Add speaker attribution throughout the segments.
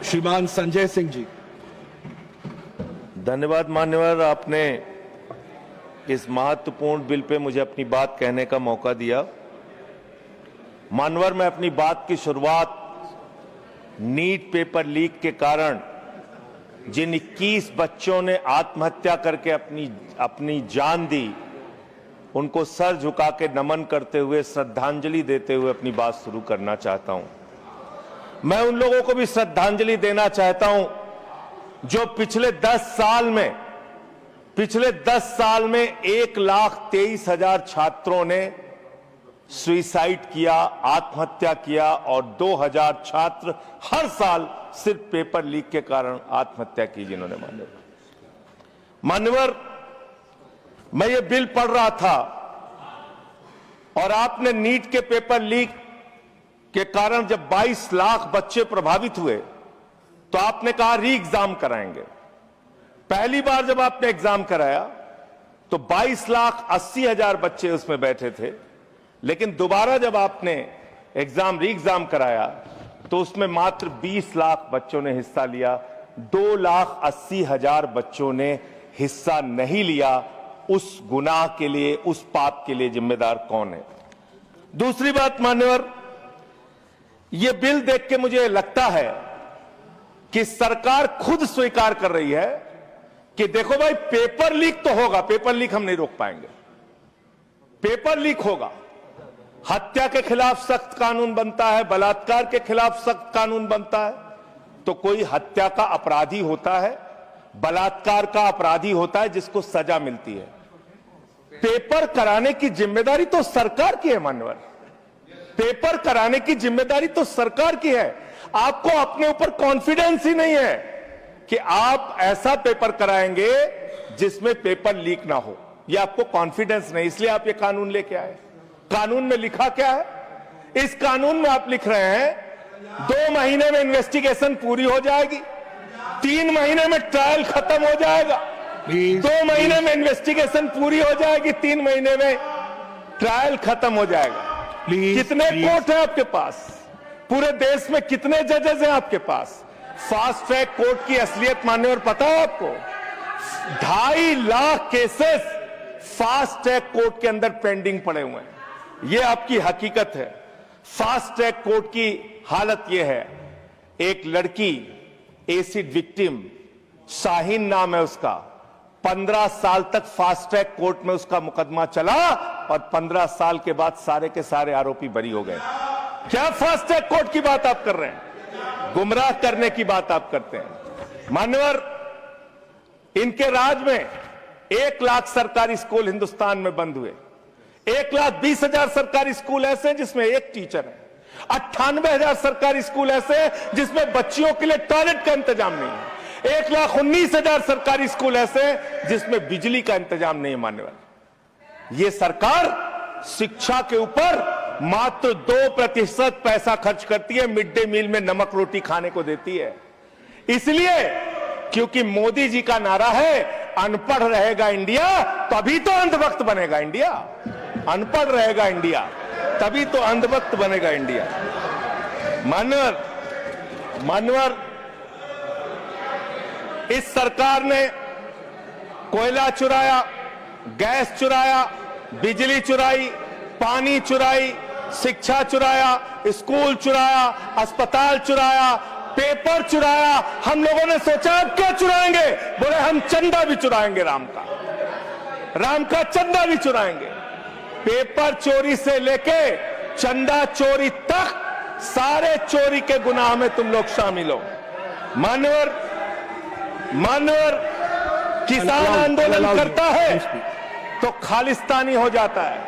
Speaker 1: श्रीमान संजय सिंह जी।
Speaker 2: धन्यवाद मान्यवर, आपने इस महत्वपूर्ण बिल पे मुझे अपनी बात कहने का मौका दिया। मान्यवर, मैं अपनी बात की शुरुआत नीट पेपर लीक के कारण जिन 21 बच्चों ने आत्महत्या करके अपनी जान दी, उनको सर झुका के नमन करते हुए, श्रद्धांजलि देते हुए अपनी बात शुरू करना चाहता हूं। मैं उन लोगों को भी श्रद्धांजलि देना चाहता हूं जो पिछले 10 साल में 1,23,000 छात्रों ने सुसाइड किया, आत्महत्या किया, और 2,000 छात्र हर साल सिर्फ पेपर लीक के कारण आत्महत्या की जिन्होंने। मान्यवर, मैं ये बिल पढ़ रहा था और आपने नीट के पेपर लीक के कारण जब 22 लाख बच्चे प्रभावित हुए तो आपने कहा री एग्जाम कराएंगे। पहली बार जब आपने एग्जाम कराया तो 22,80,000 बच्चे उसमें बैठे थे, लेकिन दोबारा जब आपने री एग्जाम कराया तो उसमें मात्र 20 लाख बच्चों ने हिस्सा लिया। 2,80,000 बच्चों ने हिस्सा नहीं लिया। उस गुनाह के लिए, उस पाप के लिए जिम्मेदार कौन है? दूसरी बात मान्यवर, यह बिल देख के मुझे लगता है कि सरकार खुद स्वीकार कर रही है कि देखो भाई, पेपर लीक तो होगा, पेपर लीक हम नहीं रोक पाएंगे, पेपर लीक होगा। हत्या के खिलाफ सख्त कानून बनता है, बलात्कार के खिलाफ सख्त कानून बनता है। तो कोई हत्या का अपराधी होता है, बलात्कार का अपराधी होता है जिसको सजा मिलती है। पेपर कराने की जिम्मेदारी तो सरकार की है मान्यवर, पेपर कराने की जिम्मेदारी तो सरकार की है। आपको अपने ऊपर कॉन्फिडेंस ही नहीं है कि आप ऐसा पेपर कराएंगे जिसमें पेपर लीक ना हो। यह आपको कॉन्फिडेंस नहीं, इसलिए आप ये कानून लेके आए। कानून में लिखा क्या है? इस कानून में आप लिख रहे हैं 2 महीने में इन्वेस्टिगेशन पूरी हो जाएगी, 3 महीने में ट्रायल खत्म हो जाएगा। 2 महीने में इन्वेस्टिगेशन पूरी हो जाएगी, 3 महीने में ट्रायल खत्म हो जाएगा। कितने कोर्ट हैं आपके पास? पूरे देश में कितने जजेस हैं आपके पास? फास्ट ट्रैक कोर्ट की असलियत मान्यवर पता है आपको? 2.5 lakh cases fast track court के अंदर पेंडिंग पड़े हुए हैं। यह आपकी हकीकत है। फास्ट ट्रैक कोर्ट की हालत यह है, एक लड़की एसिड विक्टिम, शाहीन नाम है उसका, 15 साल तक फास्ट ट्रैक कोर्ट में उसका मुकदमा चला और 15 साल के बाद सारे के सारे आरोपी बरी हो गए। क्या फास्ट ट्रैक कोर्ट की बात आप कर रहे हैं? गुमराह करने की बात आप करते हैं। मान्यवर, इनके राज में 1 लाख सरकारी स्कूल हिंदुस्तान में बंद हुए। 1,20,000 सरकारी स्कूल ऐसे हैं जिसमें एक टीचर है। 98,000 सरकारी स्कूल ऐसे हैं जिसमें बच्चियों के लिए टॉयलेट का इंतजाम नहीं है। 1,19,000 सरकारी स्कूल ऐसे हैं जिसमें बिजली का इंतजाम नहीं है। मान्यवर, यह सरकार शिक्षा के ऊपर मात्र 2% पैसा खर्च करती है, मिड डे मील में नमक रोटी खाने को देती है। इसलिए क्योंकि मोदी जी का नारा है अनपढ़ रहेगा इंडिया, तभी तो अंधभक्त बनेगा इंडिया। अनपढ़ रहेगा इंडिया, तभी तो अंधभक्त बनेगा इंडिया। मान्यवर, इस सरकार ने कोयला चुराया, गैस चुराया, बिजली चुराई, पानी चुराई, शिक्षा चुराया, स्कूल चुराया, अस्पताल चुराया, पेपर चुराया। हम लोगों ने सोचा अब क्या चुराएंगे? बोले हम चंदा भी चुराएंगे, राम का चंदा भी चुराएंगे। पेपर चोरी से लेके चंदा चोरी तक सारे चोरी के गुनाह में तुम लोग शामिल हो। मान्यवर, किसान आंदोलन करता है तो खालिस्तानी हो जाता है।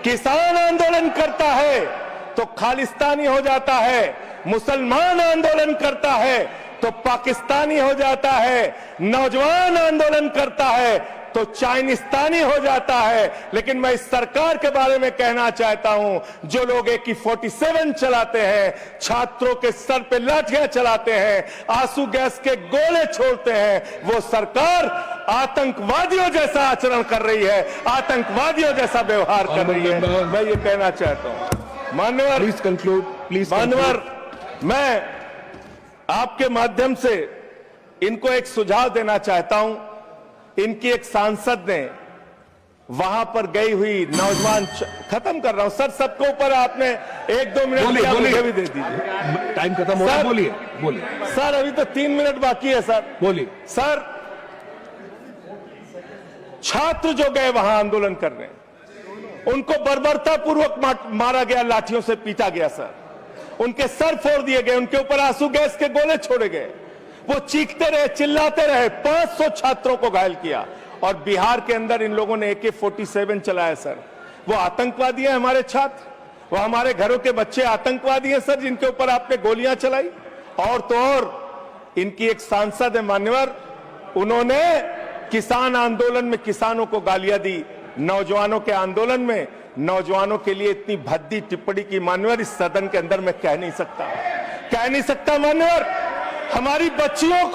Speaker 2: किसान आंदोलन करता है तो खालिस्तानी हो जाता है। मुसलमान आंदोलन करता है तो पाकिस्तानी हो जाता है। नौजवान आंदोलन करता है तो चाइनिस्तानी हो जाता है। लेकिन मैं इस सरकार के बारे में कहना चाहता हूं, जो लोग AK-47 चलाते हैं, छात्रों के सर पे लाठियां चलाते हैं, आंसू गैस के गोले छोड़ते हैं, वो सरकार आतंकवादियों जैसा आचरण कर रही है, आतंकवादियों जैसा व्यवहार कर रही है। मैं ये कहना चाहता हूं। मान्यवर,
Speaker 1: प्लीज कंक्लूड, प्लीज।
Speaker 2: मान्यवर, मैं आपके माध्यम से इनको एक सुझाव देना चाहता हूं। इनकी एक सांसद ने वहां पर गई हुई नौजवान, खत्म कर रहा हूं सर, सबके ऊपर आपने 1-2 मिनट मुझे भी दे दीजिए।
Speaker 1: टाइम खत्म हो रहा है, बोलिए बोलिए
Speaker 2: सर। अभी तो 3 मिनट बाकी है सर,
Speaker 1: बोलिए
Speaker 2: सर। छात्र जो गए वहां आंदोलन करने, उनको बर्बरता पूर्वक मारा गया, लाठियों से पीटा गया सर, उनके सर फोड़ दिए गए, उनके ऊपर आंसू गैस के गोले छोड़े गए, वो चीखते रहे, चिल्लाते रहे, 500 छात्रों को घायल किया। और बिहार के अंदर इन लोगों ने AK-47 चलाया सर। वो आतंकवादी हैं हमारे छात्र, वो हमारे घरों के बच्चे आतंकवादी हैं सर, जिनके ऊपर आपने गोलियां चलाई। और तो और इनकी एक सांसद है मान्यवर, उन्होंने किसान आंदोलन में किसानों को गालियां दी, नौजवानों के आंदोलन में नौजवानों के लिए इतनी भद्दी टिप्पणी की मान्यवर, इस सदन के अंदर मैं कह नहीं सकता मान्यवर। हमारी बच्चियों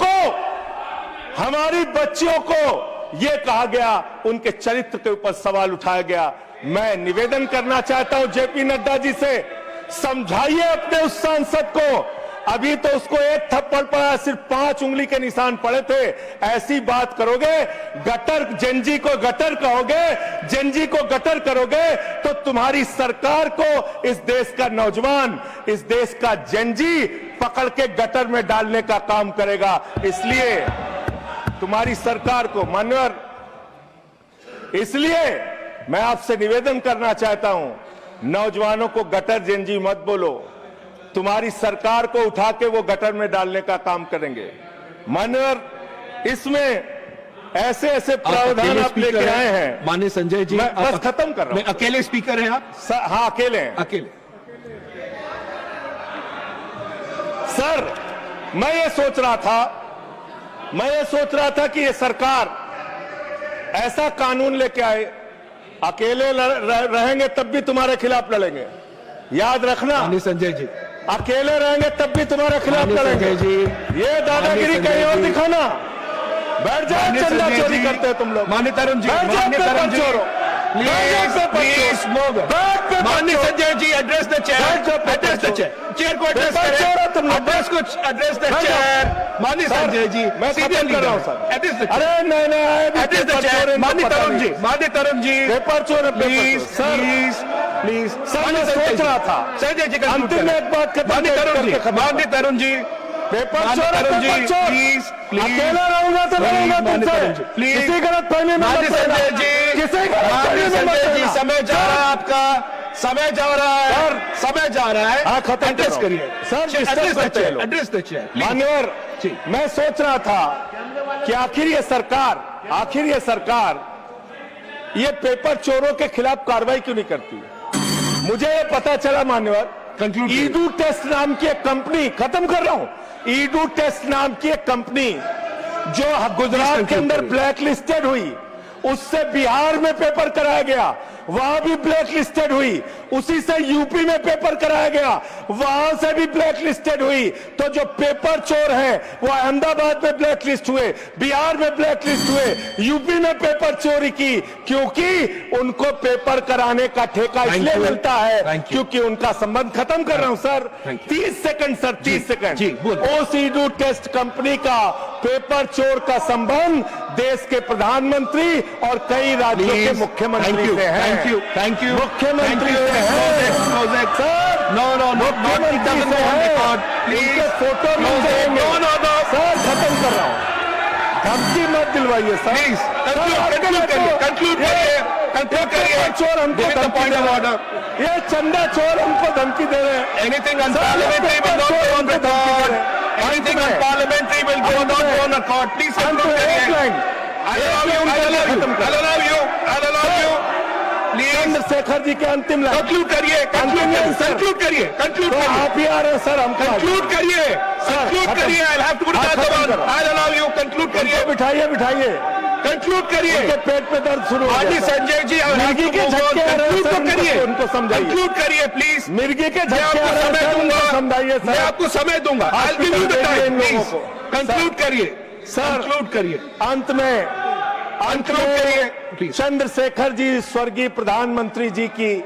Speaker 2: को यह कहा गया, उनके चरित्र के ऊपर सवाल उठाया गया। मैं निवेदन करना चाहता हूं JP नड्डा जी से, समझाइए अपने उस सांसद को। अभी तो उसको एक थप्पड़ पड़ा, सिर्फ 5 उंगली के निशान पड़े थे। ऐसी बात करोगे, गटर जेनजी को गटर कहोगे, जेनजी को गटर करोगे, तो तुम्हारी सरकार को इस देश का नौजवान, इस देश का जेनजी पकड़ के गटर में डालने का काम करेगा। इसलिए तुम्हारी सरकार को मान्यवर, इसलिए मैं आपसे निवेदन करना चाहता हूं, नौजवानों को गटर जेनजी मत बोलो। तुम्हारी सरकार को उठा के वो गटर में डालने का काम करेंगे मान्यवर। इसमें ऐसे प्रावधान आप लेके आए हैं।
Speaker 1: माननीय संजय जी,
Speaker 2: मैं बस खत्म कर रहा हूं।
Speaker 1: अकेले स्पीकर हैं आप?
Speaker 2: हाँ, अकेले हैं।
Speaker 1: अकेले।
Speaker 2: सर, मैं ये सोच रहा था कि ये सरकार ऐसा कानून लेके आए, अकेले रहेंगे तब भी तुम्हारे खिलाफ लड़ेंगे, याद रखना।
Speaker 1: माननीय संजय जी,
Speaker 2: अकेले रहेंगे तब भी तुम्हारे खिलाफ लड़ेंगे जी। ये दादागिरी कहीं और दिखाना। बैठ जाओ, चंदा चोरी करते हो तुम लोग।
Speaker 1: माननीय तरुण जी, माननीय Sanjay ji, address the chair, chair को एड्रेस करें, एड्रेस द चेयर। माननीय संजय जी,
Speaker 2: मैं सीरियल कर रहा हूं सर, एड्रेस द चेयर। अरे नहीं,
Speaker 1: एड्रेस द चेयर। माननीय तरुण जी,
Speaker 2: पेपर चोर, प्लीज सर, मैं सोच रहा था
Speaker 1: संजय जी
Speaker 2: अंतिम में एक बात करता हूं।
Speaker 1: माननीय तरुण जी,
Speaker 2: पेपर चोर, प्लीज अकेला रहूंगा तो लड़ूंगा तुमसे, किसी गलत फहमी में मत रहना।
Speaker 1: संजय जी, समय जा रहा है, आपका समय जा रहा है, समय जा रहा है।
Speaker 2: हाँ, खत्म
Speaker 1: एड्रेस करिए
Speaker 2: सर,
Speaker 1: एड्रेस द चेयर।
Speaker 2: मान्यवर, मैं सोच रहा था कि आखिर ये सरकार ये पेपर चोरों के खिलाफ कार्रवाई क्यों नहीं करती। मुझे ये पता चला मान्यवर, ईडू टेस्ट नाम की एक कंपनी, खत्म कर रहा हूं, ईडू टेस्ट नाम की एक कंपनी जो गुजरात के अंदर ब्लैक लिस्टेड हुई, उससे बिहार में पेपर कराया गया, वहां भी ब्लैक लिस्टेड हुई, उसी से यूपी में पेपर कराया गया, वहां से भी ब्लैक लिस्टेड हुई। तो जो पेपर चोर है वो अहमदाबाद में ब्लैक लिस्ट हुए, बिहार में ब्लैक लिस्ट हुए, यूपी में पेपर चोरी की, क्योंकि उनको पेपर कराने का ठेका इसलिए मिलता है क्योंकि उनका संबंध, खत्म कर रहा हूं सर, 30 सेकंड सर, 30 सेकंड। उस ईडू टेस्ट कंपनी का पेपर चोर का संबंध देश के प्रधानमंत्री और कई राज्यों के मुख्यमंत्री से है।
Speaker 1: थैंक यू
Speaker 2: मुख्यमंत्री से है सर, मुख्यमंत्री से है, उनके फोटो मिल जाएंगे सर। खत्म कर रहा हूं, धमकी मत दिलवाइए सर, कंक्लूड करिए। चोर हमको धमकी दे रहे हैं, ये चंदा चोर हमको धमकी दे रहे हैं।
Speaker 1: Anything unparliamentary will not go on record, anything unparliamentary will not go on record. Please conclude करिए।
Speaker 2: चंद्रशेखर जी के अंतिम लाइन
Speaker 1: कंक्लूड करिए, कंक्लूड करिए।
Speaker 2: आप ही आ रहे हैं सर, हम
Speaker 1: कंक्लूड करिए, I have to I allow you, conclude करिए।
Speaker 2: बिठाइए
Speaker 1: कंक्लूड करिए।
Speaker 2: पेट पे दर्द शुरू हो गया
Speaker 1: संजय जी,
Speaker 2: मिर्गी के झटके आ रहे हैं,
Speaker 1: करिए,
Speaker 2: उनको समझाइए।
Speaker 1: कंक्लूड करिए प्लीज।
Speaker 2: मिर्गी के झटके आ रहे हैं, समझाइए सर,
Speaker 1: मैं आपको समय दूंगा। कंक्लूड करिए सर, कंक्लूड करिए।
Speaker 2: अंत में चंद्रशेखर जी, स्वर्गीय प्रधानमंत्री जी की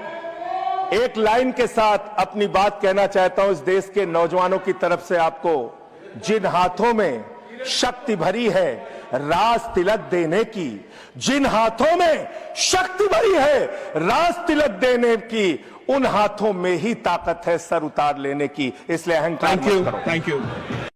Speaker 2: एक लाइन के साथ अपनी बात कहना चाहता हूं, इस देश के नौजवानों की तरफ से आपको जिन हाथों में शक्ति भरी है राज तिलक देने की, जिन हाथों में शक्ति भरी है राज तिलक देने की, उन हाथों में ही ताकत है सर उतार लेने की। इसलिए अहंकार मत करो।
Speaker 1: Thank you